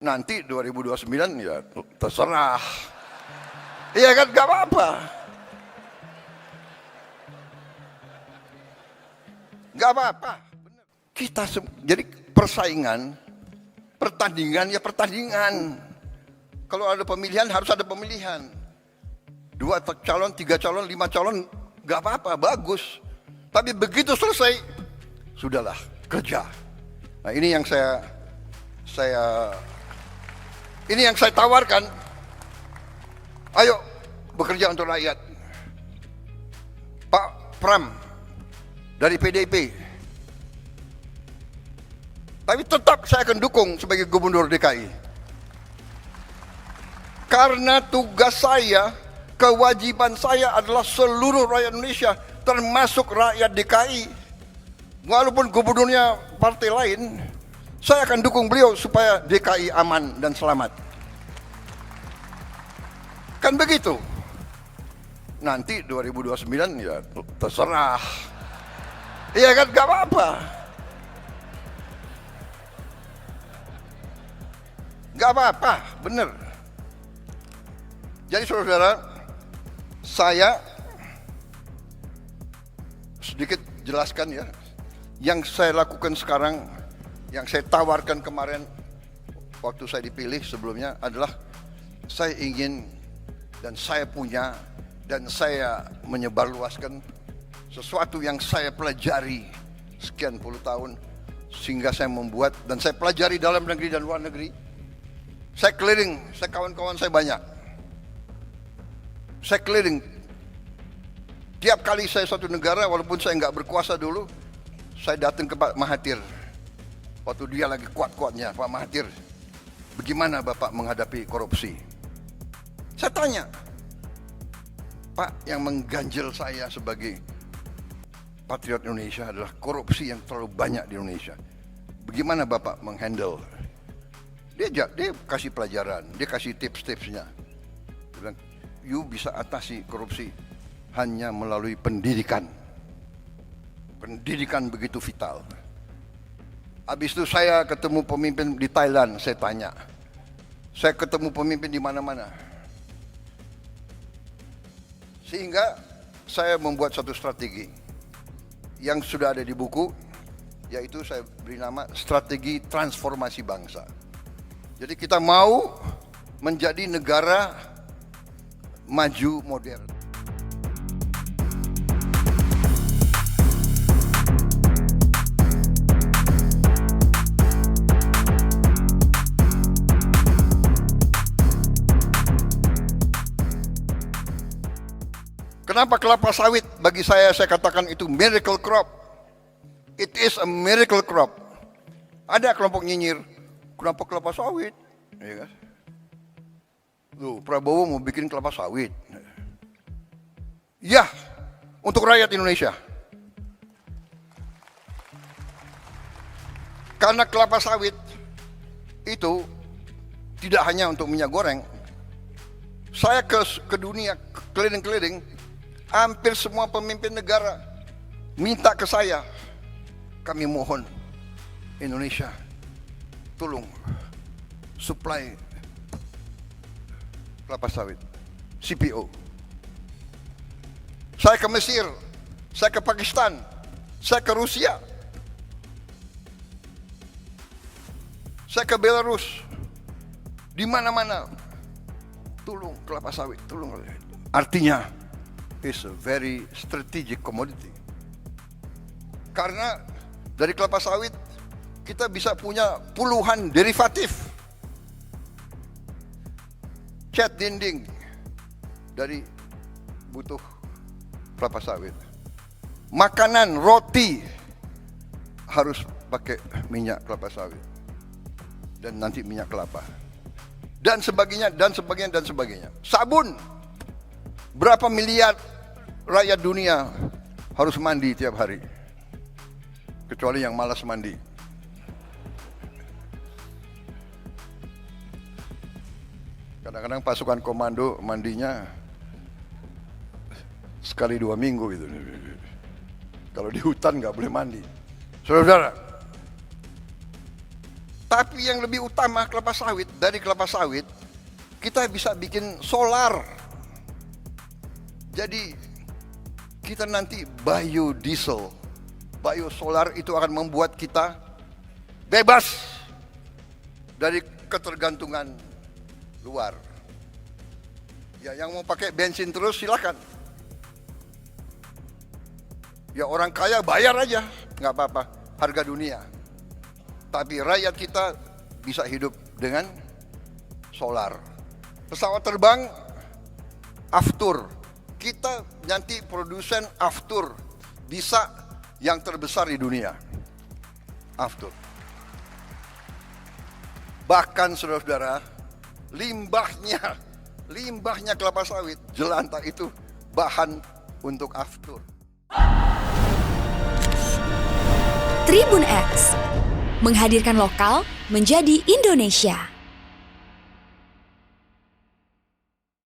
Nanti 2029 ya terserah. Iya kan, gak apa-apa. Gak apa-apa. Kita jadi persaingan, pertandingan ya pertandingan. Kalau ada pemilihan harus ada pemilihan. 2 calon, 3 calon, 5 calon, gak apa-apa, bagus. Tapi begitu selesai, sudahlah, kerja. Nah ini yang saya tawarkan. Ayo bekerja untuk rakyat. Pak Pram dari PDIP. Tapi tetap saya akan dukung sebagai gubernur DKI. Karena tugas saya, kewajiban saya adalah seluruh rakyat Indonesia, termasuk rakyat DKI. Walaupun gubernurnya partai lain, saya akan dukung beliau supaya DKI aman dan selamat. Kan begitu. Nanti 2029 ya terserah. Iya kan, gak apa-apa. Gak apa-apa, bener. Jadi saudara, saya sedikit jelaskan ya. Yang saya lakukan sekarang, yang saya tawarkan kemarin waktu saya dipilih sebelumnya adalah saya ingin dan saya punya dan saya menyebarluaskan sesuatu yang saya pelajari sekian puluh tahun sehingga saya membuat dan saya pelajari dalam negeri dan luar negeri. Saya keliling, saya kawan-kawan saya banyak. Saya keliling. Tiap kali saya satu negara, walaupun saya nggak berkuasa dulu, saya datang ke Pak Mahathir. Waktu dia lagi kuat-kuatnya, Pak Mahathir, bagaimana Bapak menghadapi korupsi? Saya tanya, Pak, yang mengganjal saya sebagai patriot Indonesia adalah korupsi yang terlalu banyak di Indonesia. Bagaimana Bapak menghandle? Dia kasih pelajaran, dia kasih tips-tipsnya. Dia bilang, you bisa atasi korupsi hanya melalui pendidikan. Pendidikan begitu vital. Habis itu saya ketemu pemimpin di Thailand, saya tanya. Saya ketemu pemimpin di mana-mana. Sehingga saya membuat satu strategi yang sudah ada di buku, yaitu saya beri nama strategi transformasi bangsa. Jadi kita mau menjadi negara maju modern. Kenapa kelapa sawit bagi saya katakan itu miracle crop. It is a miracle crop. Ada kelompok nyinyir, kenapa kelapa sawit? Ya kan? Tuh, Prabowo mau bikin kelapa sawit. Ya, untuk rakyat Indonesia. Karena kelapa sawit itu tidak hanya untuk minyak goreng. Saya ke dunia, keliling-keliling, hampir semua pemimpin negara minta ke saya, kami mohon Indonesia, tolong supply kelapa sawit, CPO. Saya ke Mesir, saya ke Pakistan, saya ke Rusia, saya ke Belarus, di mana-mana, tolong kelapa sawit, tolong. Artinya, it's a very strategic commodity. Karena dari kelapa sawit kita bisa punya puluhan derivatif. Cat dinding dari butuh kelapa sawit. Makanan, roti harus pakai minyak kelapa sawit. Dan nanti minyak kelapa. Dan sebagainya, dan sebagainya, dan sebagainya. Sabun. Berapa miliar rakyat dunia harus mandi tiap hari? Kecuali yang malas mandi. Kadang-kadang pasukan komando mandinya sekali 2 minggu gitu. Kalau di hutan nggak boleh mandi. Saudara-saudara, Tapi yang lebih utama kelapa sawit, dari kelapa sawit kita bisa bikin solar. Jadi kita nanti biodiesel, biosolar itu akan membuat kita bebas dari ketergantungan luar. Ya, yang mau pakai bensin terus silakan. Ya, orang kaya bayar aja, nggak apa-apa, harga dunia. Tapi rakyat kita bisa hidup dengan solar. Pesawat terbang, Aftur. Kita nanti produsen Aftur, bisa yang terbesar di dunia. Aftur. Bahkan saudara-saudara, limbahnya kelapa sawit, jelantah itu bahan untuk Aftur. Tribun X menghadirkan lokal menjadi Indonesia.